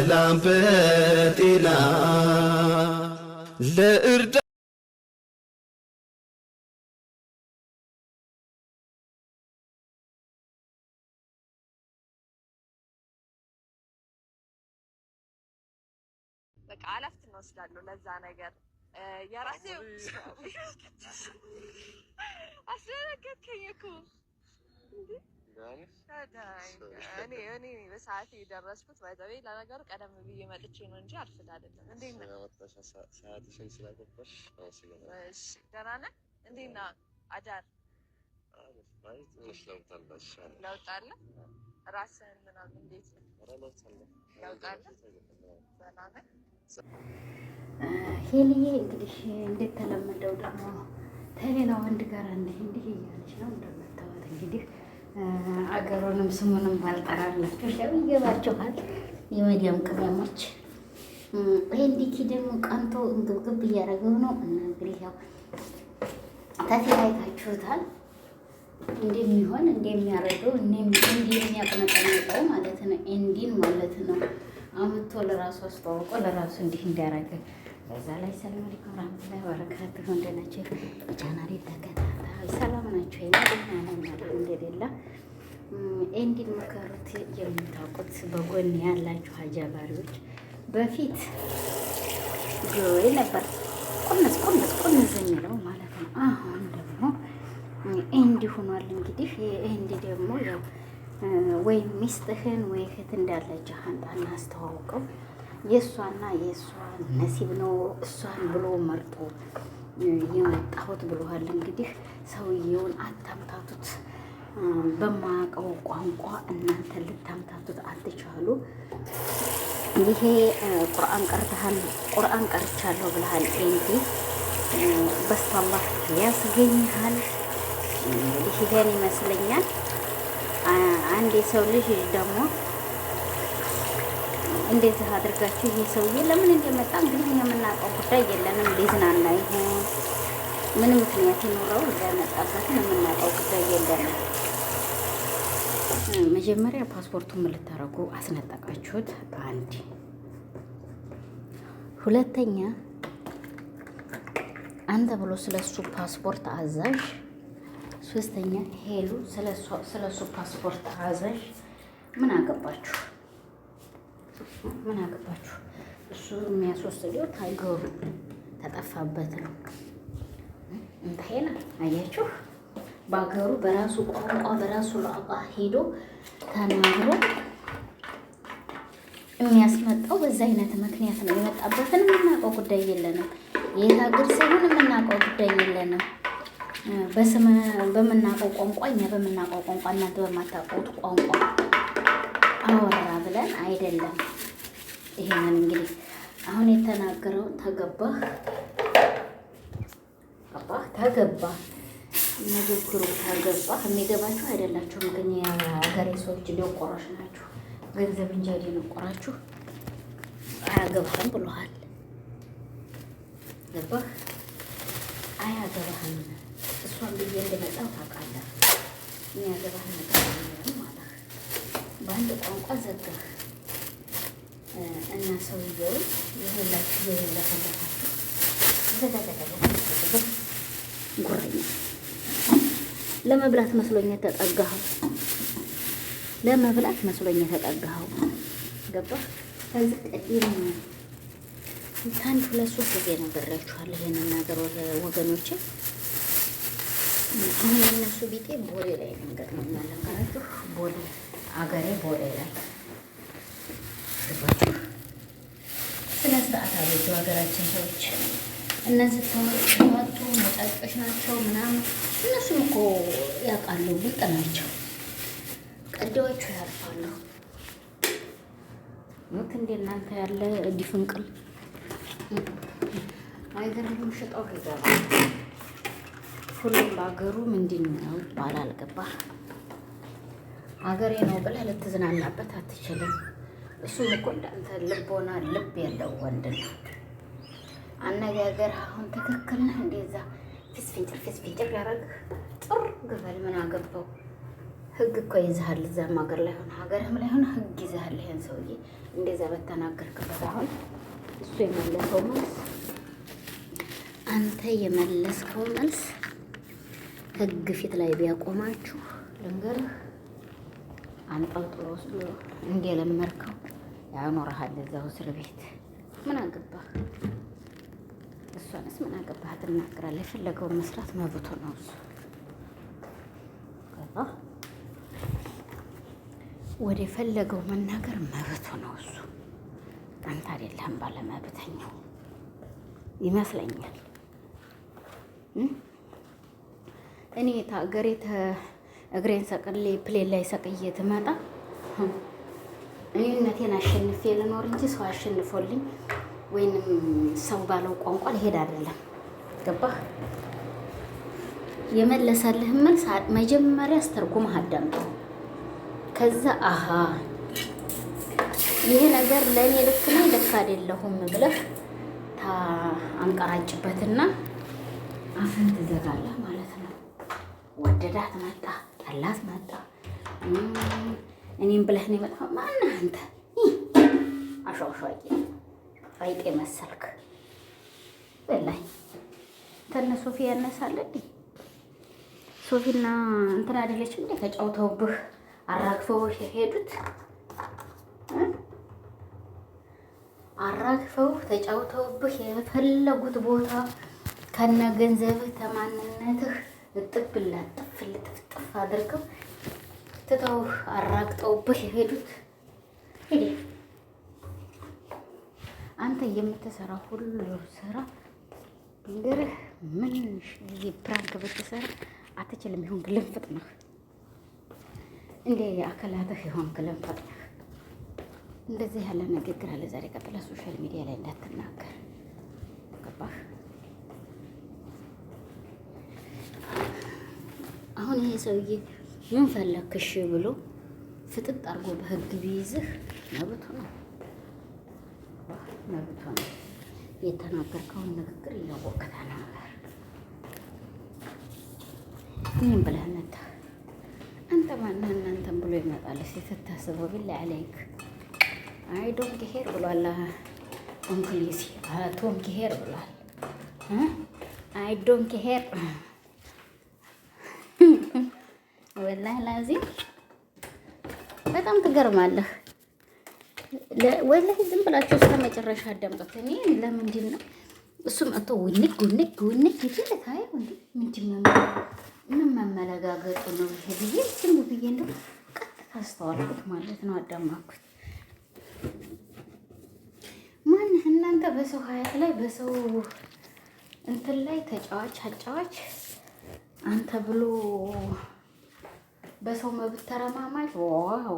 በሰላም በጤና ለእርዳ በቃ አላፍት ነው ወስዳለሁ ለዛ ነገር የራሴው አስረከከኝ እኮ እኔ በሰዓት የደረስኩት ባይዘዌ ለነገሩ ቀደም ብዬ መጥቼ ነው እንጂ አልፍድ አይደለም። እንዴት ነው ሰዓትሽን ስላከበርሽ? እሺ ደህና ነህ? እንዴት ነህ? አዳር ለውጥ አለ? ራስህን ምናምን እንዴት ነው? ለውጥ አለ? ሰላም ነህ? ሄልዬ እንግዲህ እንደተለመደው ደግሞ ከሌላ ወንድ ጋር እንዲህ እያለች ነው እንደምታወት እንግዲህ አገሩንም ስሙንም ባልጠራላችሁ ያው ይገባችኋል። የመዲያም ቅመሞች እንዲህ ደግሞ ቀንቶ እንግብግብ እያደረገው ነው። እንግዲህ ያው ተፈላይታችሁታል እንደሚሆን እንደሚያደርገው እንደሚያቀነቀነቀው ማለት ነው። እንዲን ማለት ነው አምቶ ለራሱ አስተዋውቆ ለራሱ እንዲህ እንዲያደርግ በዛ ላይ ሰላም አለይኩም ወራህመቱላሂ ወበረካቱሁ። እንደናችሁ ቻናሌ ተከታታይ ሰላም ናችሁ? የማደና ነው እንደሌላ እንዲን መከሩት የምታውቁት በጎን ያላችሁ አጃባሪዎች በፊት ጎይ ነበር ቁንስ የሚለው ማለት ነው። አሁን ደግሞ እንዲህ ሆኗል። እንግዲህ እንዲህ ደግሞ ያው ወይ ሚስትህን ወይ እህት እንዳለች አንጣና አስተዋውቀው የእሷና የእሷ ነሲብ ነው እሷን ብሎ መርጦ የመጣሁት ብሎሃል። እንግዲህ ሰውየውን አታምታቱት። በማያውቀው ቋንቋ እናንተ ልታምታቱት አትቻሉ። ይሄ ቁርአን ቀርቻለሁ ብለሃል። እንዲህ በስታላህ ያስገኝሃል። እንግዲህ ይሄን ይመስለኛል። አንድ የሰው ልጅ ደግሞ እንዴት አድርጋችሁ ይሄ ሰውዬ ለምን እንደመጣ እንግዲህ የምናውቀው ጉዳይ የለንም። ሊዝናና ይሁን ምን ምክንያት ይኖረው ለመጣበትን የምናውቀው ጉዳይ የለንም። መጀመሪያ ፓስፖርቱን ምን ልታረጉ አስነጠቃችሁት? አንድ ሁለተኛ አንተ ብሎ ስለሱ ፓስፖርት አዛዥ፣ ሶስተኛ ሄሉ ስለሱ ፓስፖርት አዛዥ ምን አገባችሁ? ምን አገባችሁ? እሱ የሚያስወስደው ታይገሩ ተጠፋበት ነው። እንታይና አያችሁ፣ በአገሩ በራሱ ቋንቋ በራሱ ቋንቋ ሄዶ ተናግሮ የሚያስመጣው በዛ አይነት ምክንያት ነው። የመጣበትን የምናውቀው ጉዳይ የለንም። የት ሀገር ሳይሆን የምናውቀው ጉዳይ የለንም። በምናውቀው ቋንቋ እኛ በምናውቀው ቋንቋ እናንተ በማታውቁት ቋንቋ አወራ ብለን አይደለም። ይሄንን እንግዲህ አሁን የተናገረውን ተገባህ ንግግሩ ተገባህ። የሚገባችሁ አይደላችሁም፣ ግን የሀገሬ ሰዎች ደንቆሮች ናችሁ። ገንዘብ እንጂ ደንቆራችሁ አያገባህም ብሎሃል። ገባህ? አያገባህም። እሷን ብዬ እንደመጣሁ ታውቃለህ። የሚያገባህን ነገር ማለት በአንድ ቋንቋ ዘጋህ እና ሰውየውን የሁላችሁ የለፈለፋችሁ ጉረኛ ለመብላት መስሎኝ ተጠጋኸው። ገባህ? ከዚህ ቀደም ከአንድ ሁለት ሶስት ጊዜ ነግሬያችኋለሁ ይሄንን ነገር ወገኖቼ። አሁን የእነሱ ቢጤ ቦሌ ላይ መንገድ ነው የሚያለንገራችሁ። ቦሌ አገሬ ቦሌ ላይ ስነ ስርዓት አቤቱ ሀገራችን ሰዎች እነዚህ ተመጡ መጫጮች ናቸው ምናምን። እነሱም እኮ ያውቃሉ፣ ብልጥ ናቸው። ቀዳዎቹ ያልፋሉ። ሞት እንደ እናንተ ያለ ዲፍንቅል አይገርም። ሽጠው ይገባ ሁሉም በሀገሩ ምንድን ነው ይባላል። ገባህ? ሀገሬ ነው ብለህ ልትዝናናበት አትችልም። እሱም እኮ እንዳንተ ልቦና ልብ ያለው ወንድ ነው። አነጋገር አሁን ትክክል ነህ። እንደዛ ፊስፊንጭር ያደረግህ ጥሩ ግበል ምን አገባው? ህግ እኮ ይዘሃል። እዛም ሀገር ላይ ሆነ ሀገርም ላይ ሆነ ህግ ይዘሃል። ይሄን ሰውዬ እንደዛ በተናገርክበት አሁን እሱ የመለሰው መልስ አንተ የመለስከው መልስ ህግ ፊት ላይ ቢያቆማችሁ ልንገርህ አንጠልጥሎ ወስዶ እንደለመድከው ያኖርሃል እዛው እስር ቤት። ምን አገባህ? እሷንስ ምን አገባህ? ትናገራለህ። የፈለገውን መስራት መብቱ ነው እሱ። ወደ ፈለገው መናገር መብቱ ነው እሱ። አንተ አይደለህም ባለመብተኛው ይመስለኛል። እኔ ታገሬ እግሬን ሰቅሌ ፕሌን ላይ ሰቅዬ ትመጣ እኔነቴን አሸንፌ ልኖር እንጂ ሰው አሸንፎልኝ ወይንም ሰው ባለው ቋንቋ ልሄድ አይደለም። ገባህ? የመለሰልህ መልስ መጀመሪያ አስተርጉመህ አዳምጠው። ከዛ አሃ ይሄ ነገር ለእኔ ልክ ነው ልክ አይደለሁም ብለህ አንቀራጭበትና አፍን ትዘጋለህ ማለት ነው። ወደዳት መጣ ጠላት መጣ እኔም ብለህ ነው የመጣው። ማነህ አንተ? አሻውሻቂ አይጤ መሰልክ። በላይ ተነ ሶፊ ያነሳል እንዴ? ሶፊና እንትን አይደለች እንዴ ተጫውተውብህ አራግፈው የሄዱት? አራግፈው ተጫውተውብህ የፈለጉት ቦታ ከነ ገንዘብህ ተማንነትህ እጥብላ ጥፍልጥፍ አድርገው ትተውህ አራግጠውብህ የሄዱት። አንተ የምትሰራው ሁሉ ስራ እንግዲህ ምን ፕራንክ ብትሰራ አትችልም። ይሁን ግልንፍጥ ነህ እንደ አካላትህ ይሁን ግልንፍጥ ነህ። እንደዚህ ያለ ንግግር አለ ዛሬ ቀጥላ ሶሻል ሚዲያ ላይ እንዳትናገር ገባህ? አሁን ይሄ ሰውዬ ምን ፈለክሽ ብሎ ፍጥጥ አድርጎ በህግ ቢይዝህ መብቱ ነው፣ መብቱ ነው። የተናገርከውን ንግግር እያወቅህ ተናገር። ምን ብለህ መጣ? አንተ ማነህ? እናንተም ብሎ ይመጣል ስትታስበው ቢላ አለይክ አይ ዶንት ኬር ብሏል። እንግሊዝ ቶም ኬር ብሏል። አይ ዶንት ኬር ወላሂ ላዚም በጣም ትገርማለህ። ወላሂ ዝም ብላችሁ እስከ መጨረሻ አዳምጡት። እኔ ለምንድን ነው እሱ መጥቶ ውንግ ይችላል ታየው እንዴ? ምንድን ነው ምን መመለጋገጡ ነው ይሄ ብዬ ዝም ብዬ እንደው ቀጥታ አስተዋልኩት ማለት ነው። አዳማኩት። ማነህ እናንተ በሰው ሀያት ላይ በሰው እንትን ላይ ተጫዋች አጫዋች አንተ ብሎ በሰው መብት ተረማማጅ። ዋው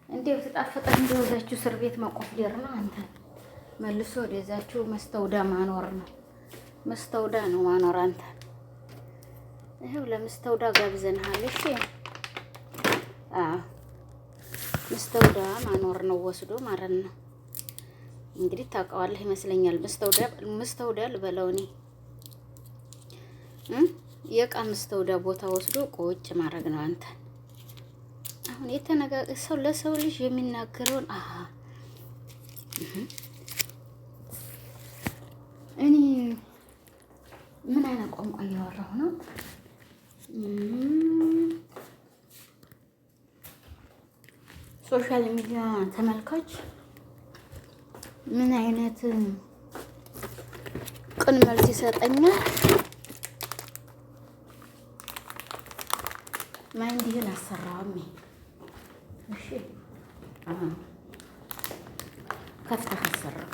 እንዴ ተጣፈጠ። እንደወዛችሁ እስር ቤት መቆፍደር ነው። አንተ መልሶ ወደዛችሁ መስተውዳ ማኖር ነው። መስተውዳ ነው ማኖር። አንተ ይሄው ለመስተውዳ ጋብዘንሃል። እሺ መስተውዳ ማኖር ነው ወስዶ ማለት ነው። እንግዲህ ታውቀዋለህ ይመስለኛል። መስተውዳ ልበለው እኔ የቃ መስተውዳ ቦታ ወስዶ ቁጭ ማድረግ ነው። አንተ አሁን ሰው ለሰው ልጅ የሚናገረውን እኔ ምን አይነት ቋንቋ እያወራሁ ነው? ሶሻል ሚዲያ ተመልካች ምን አይነት ቅን መልስ ይሰጠኛል? ማንዲህን አሰራውም። እሺ ከፍተህ አሰራው።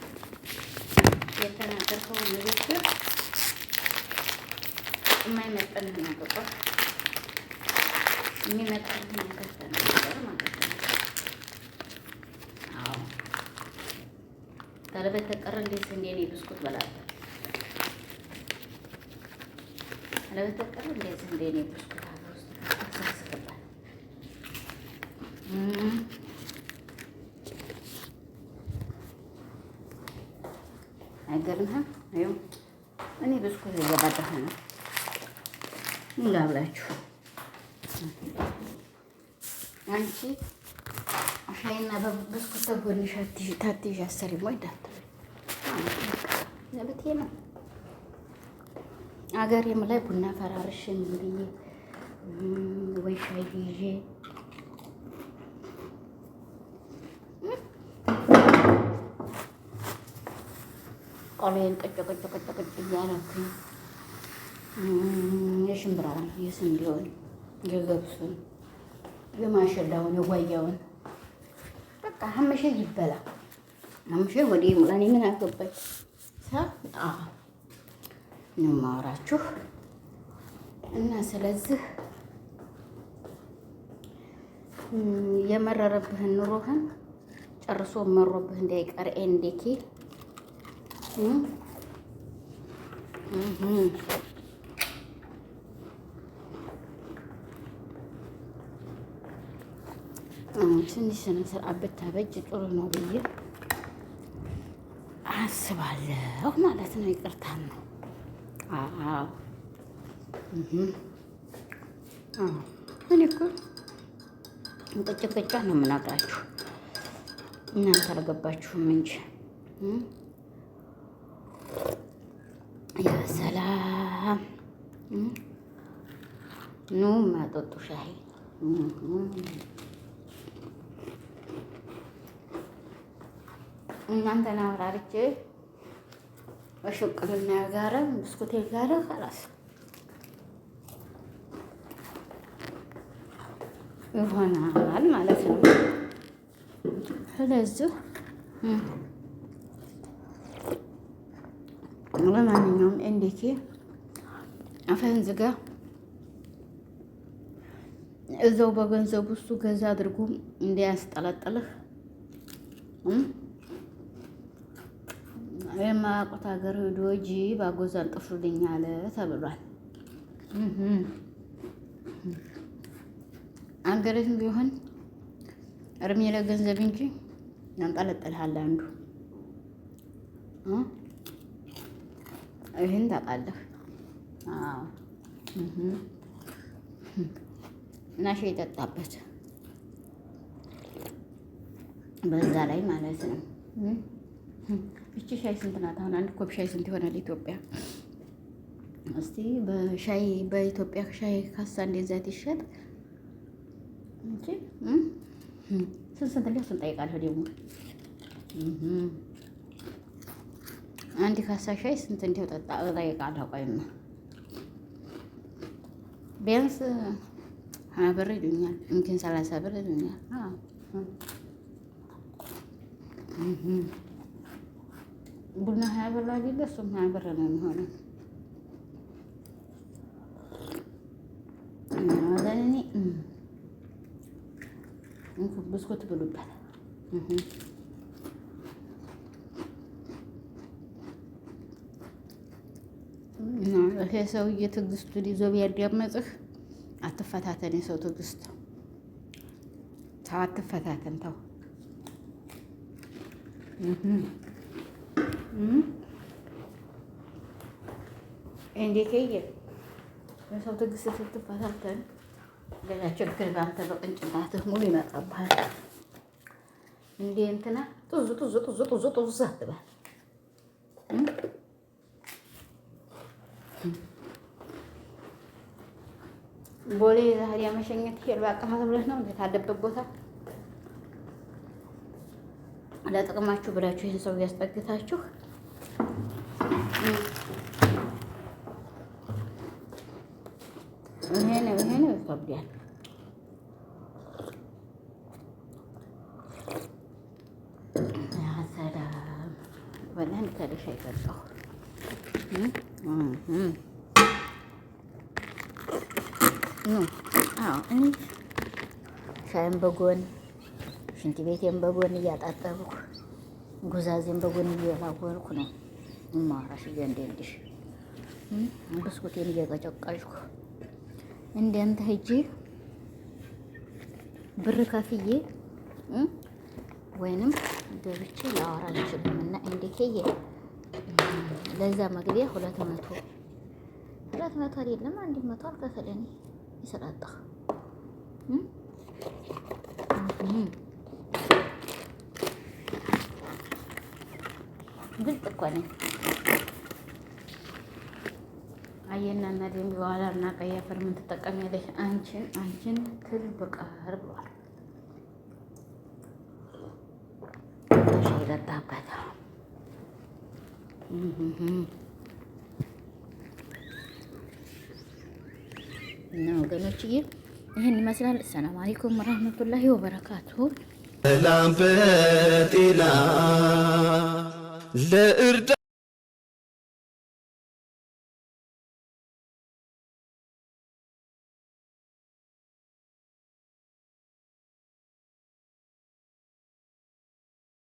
የተናገርከው ንግግር የማይመጥንህ ነው። ገባህ? የሚመጥንህ ነገር ተናገር ማለት ነው። አዎ ታለበት ተቀረ እንዴት እንደኔ ብስኩት በላል። ታለበት ተቀረ እንዴት እንደኔ ብስኩት አውስጥ ተሰስከባ አይገርምህም? እኔ ብስኩት እየባለሁ ነው እንዳብላችሁ። አንቺ ሻይና በብስኩት ተጎንሽ ታትይዥ አሰሪም ወይ እንዳትል ለብቴ ነው። አገሬም ላይ ቡና ፈራርሽ ምን ብዬ ወይ ሻይ ይዤ ቆሎዬን ቅጭ እያደረኩኝ የሽምብራውን፣ የስንዴውን፣ የገብሱን፣ የማሽላውን፣ የጓያውን በቃ ሀመሸ ይበላ ሀመሸ ወደ ሙላኔ ምን አገባኝ ነው የማወራችሁ። እና ስለዚህ የመረረብህን ኑሮህን ጨርሶ መሮብህ እንዳይቀር ኤንዴኬ ትንሽ ስነ ስርዓት ብታበጅ ጥሩ ነው ብዬ አስባለሁ ማለት ነው። ይቅርታም ነው። እኔ እኮ ቅጭ ነው የምናግራችሁ፣ እናንተ አልገባችሁም እንጂ ያ ሰላም ኑ ማጠጡ ሻይ እናንተን አብራርቼ በሽቅልና ጋረ ብስኩቴ ጋረ خلاص ይሆናል ማለት ነው። ስለዚህ ለማንኛውም እንዴኬ አፈን ዝጋ እዛው በገንዘቡ እሱ ገዛ አድርጎ እንዲያስጠለጥልህ የማያውቁት ሀገር ሄዶ ጅብ አጎዛ አንጥፉልኝ አለ ተብሏል። አገርህም ቢሆን እርሜ ለገንዘብ እንጂ ያንጠለጥልሃል አንዱ። ይህን ታውቃለህ? አዎ። እና ሻይ ጠጣበት በዛ ላይ ማለት ነው። እቺ ሻይ ስንት ናት አሁን? አንድ ኮብ ሻይ ስንት ይሆናል ኢትዮጵያ? እስቲ በሻይ በኢትዮጵያ ሻይ ካሳ እንደዛት ይሸጥ እንጂ ስንት ነው ስንጠይቃለሁ ደግሞ አንድ ካሳ ሻይ ስንት እንደው ጠጣ እጠይቃለሁ። ቆይማ ቢያንስ 20 ብር ይሉኛል፣ እንትን 30 ብር ይሉኛል። ቡና 20 ብር አይደለ? እሱም 20 ብር ነው የሚሆነው። ወደኔ ብስኩት ብሉበት። ይሄ ሰውዬ ትዕግስቱን ይዞ ቢያዳምጥህ አትፈታተን። የሰው ትዕግስት ተው፣ አትፈታተን ተው። እንዴት የሰው ትዕግስት ስትፈታተን ሌላ ችግር በአንተ በቅንጭላትህ ሙሉ ይመጣብሃል። እንዴ እንትና ጡዝ አትበል። ቦሌ ዛሬ መሸኘት ይሄድ ባቀማት ብለህ ነው እንዴት አለበት ቦታ ለጥቅማችሁ ብላችሁ ይሄን ሰው ያስጠግታችሁ ይሄ ነው ይከብዳል። ሰላም በላን ከደሻ ይጠጣሁ እኔ ሻይን በጎን ሽንት ቤቴን በጎን እያጣጠብኩ ጉዛዜን በጎን እየላወልኩ ነው እማወራሽ። እያንዳንድሽ ብስኩቴን እየቀጨቀጭኩ እንደንተ ሂጂ ብር ከፍዬ ወይንም ገብቼ ላወራ አልችልም። እና እንዴ ለዛ መግቢያ 200 አይደለም 100 አልከፈለኝ ይሰጣጣ ግልጽ እኮ ነኝ። አየና እና ደም በኋላ እና ቀይ አፈር ምን ትጠቀሚያለሽ? አንቺን ትል በቃር ብሏል። ሻይ ጠጣበት እና ወገኖችዬ ይህን ይመስላል። ሰላም አለይኩም ወራህመቱላሂ ወበረካቱሁ። ሰላም በጤና ለእርዳ